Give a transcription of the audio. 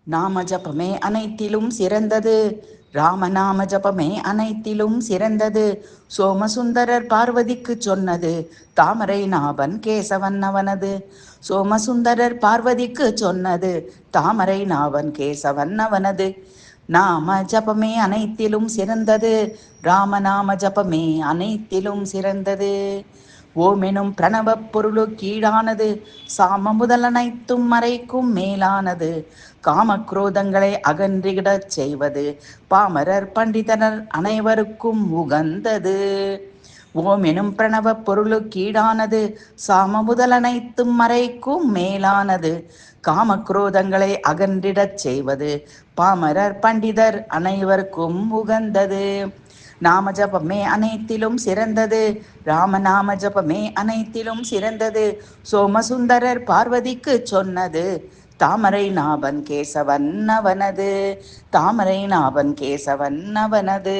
நாம ஜபமே அனைத்திலும் சிறந்தது. ராமநாம ஜபமே அனைத்திலும் சிறந்தது. சோமசுந்தரர் பார்வதிக்கு சொன்னது தாமரை நாபன் கேசவன் அவனது. சோமசுந்தரர் பார்வதிக்கு சொன்னது தாமரை நாவன் கேசவன் அவனது. நாம ஜபமே அனைத்திலும் சிறந்தது. ராமநாம ஜபமே அனைத்திலும் சிறந்தது. ஓமெனும் பிரணவப் பொருளுக்கீடானது. சாம முதல் அனைத்தும் மறைக்கும் மேலானது. காமக்ரோதங்களை அகன்றிடச் செய்வது பாமரர் பண்டிதனர் அனைவருக்கும் உகந்தது. ஓம் எனும் பிரணவ பொருளுக்கீடானது. சாம முதல் அனைத்தும் மறைக்கும் மேலானது. காமக்ரோதங்களை அகன்றிடச் செய்வது பாமரர் பண்டிதர் அனைவருக்கும் உகந்தது. நாம ஜபமே அனைத்திலும் சிறந்தது. ராமநாம ஜபமே அனைத்திலும் சிறந்தது. சோமசுந்தரர் பார்வதிக்கு சொன்னது தாமரை நாபன் கேசவன் அவனது. தாமரை நாபன் கேசவன் அவனது.